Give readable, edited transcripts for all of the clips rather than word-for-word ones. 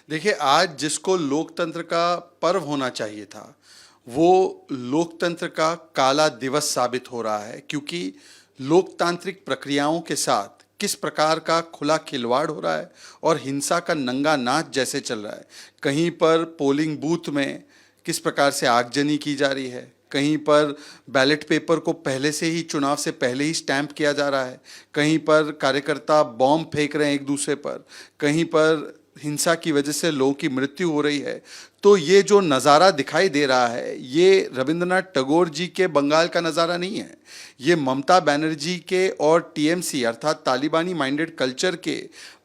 देखिए, आज जिसको लोकतंत्र का पर्व होना चाहिए था, वो लोकतंत्र का काला दिवस साबित हो रहा है, क्योंकि लोकतांत्रिक प्रक्रियाओं के साथ किस प्रकार का खुला खिलवाड़ हो रहा है और हिंसा का नंगा नाच जैसे चल रहा है। कहीं पर पोलिंग बूथ में किस प्रकार से आगजनी की जा रही है, कहीं पर बैलेट पेपर को पहले से ही, चुनाव से पहले ही स्टैंप किया जा रहा है, कहीं पर कार्यकर्ता बॉम्ब फेंक रहे हैं एक दूसरे पर, कहीं पर हिंसा की वजह से लोगों की मृत्यु हो रही है। तो ये जो नज़ारा दिखाई दे रहा है, ये रविंद्रनाथ टैगोर जी के बंगाल का नज़ारा नहीं है। ये ममता बनर्जी के और टीएमसी अर्थात तालिबानी माइंडेड कल्चर के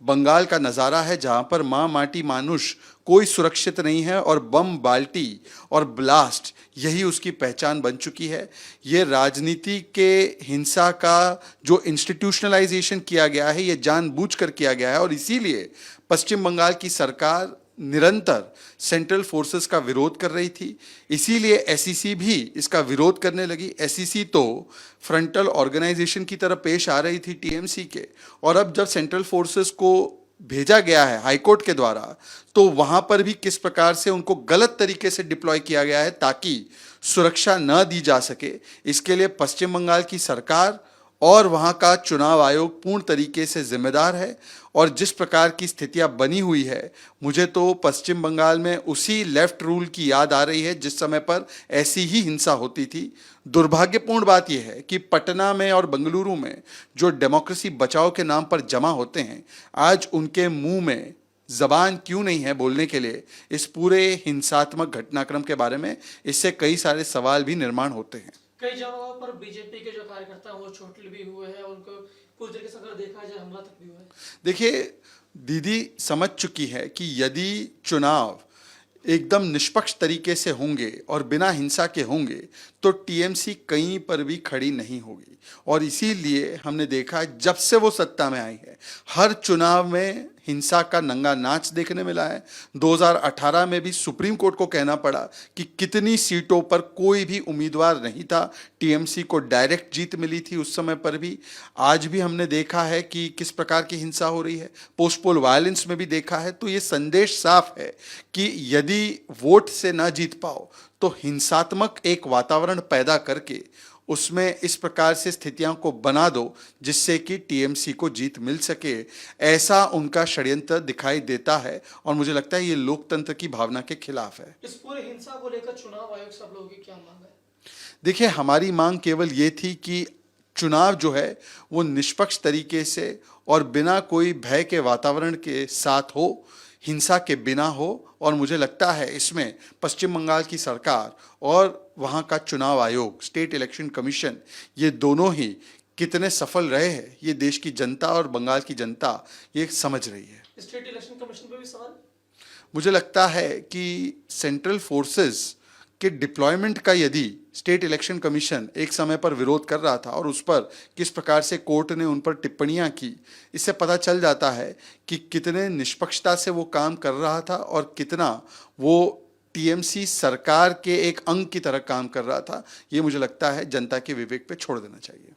बंगाल का नज़ारा है, जहाँ पर माँ माटी मानुष कोई सुरक्षित नहीं है और बम बाल्टी और ब्लास्ट यही उसकी पहचान बन चुकी है। ये राजनीति के हिंसा का जो इंस्टीट्यूशनलाइजेशन किया गया है, ये जानबूझकर किया गया है और इसीलिए पश्चिम बंगाल की सरकार निरंतर सेंट्रल फोर्सेस का विरोध कर रही थी। इसीलिए एसईसी भी इसका विरोध करने लगी। एसईसी तो फ्रंटल ऑर्गेनाइजेशन की तरह पेश आ रही थी टीएमसी के, और अब जब सेंट्रल फोर्सेस को भेजा गया है हाईकोर्ट के द्वारा, तो वहां पर भी किस प्रकार से उनको गलत तरीके से डिप्लॉय किया गया है ताकि सुरक्षा न दी जा सके। इसके लिए पश्चिम बंगाल की सरकार और वहाँ का चुनाव आयोग पूर्ण तरीके से जिम्मेदार है। और जिस प्रकार की स्थितियाँ बनी हुई है, मुझे तो पश्चिम बंगाल में उसी लेफ्ट रूल की याद आ रही है जिस समय पर ऐसी ही हिंसा होती थी। दुर्भाग्यपूर्ण बात यह है कि पटना में और बेंगलुरु में जो डेमोक्रेसी बचाओ के नाम पर जमा होते हैं, आज उनके मुंह में जबान क्यों नहीं है बोलने के लिए इस पूरे हिंसात्मक घटनाक्रम के बारे में। इससे कई सारे सवाल भी निर्माण होते हैं। कई जगहों पर बीजेपी के जो कार्यकर्ता हैं वो चोटिल भी हुए हैं, उनको पूरी तरीके से अगर देखा जाए हमला तक भी हुआ है। देखिए, दीदी समझ चुकी है कि यदि चुनाव एकदम निष्पक्ष तरीके से होंगे और बिना हिंसा के होंगे तो टीएमसी कहीं पर भी खड़ी नहीं होगी। और इसीलिए हमने देखा जब से वो सत्ता में आई है, हर चुनाव में हिंसा का नंगा नाच देखने मिला है। 2018 में भी सुप्रीम कोर्ट को कहना पड़ा कि कितनी सीटों पर कोई भी उम्मीदवार नहीं था, टीएमसी को डायरेक्ट जीत मिली थी उस समय पर भी। आज भी हमने देखा है कि किस प्रकार की हिंसा हो रही है, पोस्ट पोल वायलेंस में भी देखा है। तो ये संदेश साफ है कि यदि वोट से ना जीत पाओ तो हिंसात्मक एक वातावरण पैदा करके उसमें इस प्रकार से स्थितियों को बना दो जिससे कि टीएमसी को जीत मिल सके। ऐसा उनका षड्यंत्र दिखाई देता है और मुझे लगता है ये लोकतंत्र की भावना के खिलाफ है। इस पूरे हिंसा को लेकर चुनाव आयोग सब लोगों की क्या मांग है? देखिए, हमारी मांग केवल ये थी कि चुनाव जो है वो निष्पक्ष तरीके से और बिना कोई भय के वातावरण के साथ हो, हिंसा के बिना हो। और मुझे लगता है इसमें पश्चिम बंगाल की सरकार और वहाँ का चुनाव आयोग, स्टेट इलेक्शन कमीशन, ये दोनों ही कितने सफल रहे हैं, ये देश की जनता और बंगाल की जनता ये समझ रही है। स्टेट इलेक्शन कमीशन पे भी सवाल। मुझे लगता है कि सेंट्रल फोर्सेस के डिप्लॉयमेंट का यदि स्टेट इलेक्शन कमीशन एक समय पर विरोध कर रहा था और उस पर किस प्रकार से कोर्ट ने उन पर टिप्पणियां की, इससे पता चल जाता है कि कितने निष्पक्षता से वो काम कर रहा था और कितना वो टीएमसी सरकार के एक अंग की तरह काम कर रहा था। ये मुझे लगता है जनता के विवेक पे छोड़ देना चाहिए।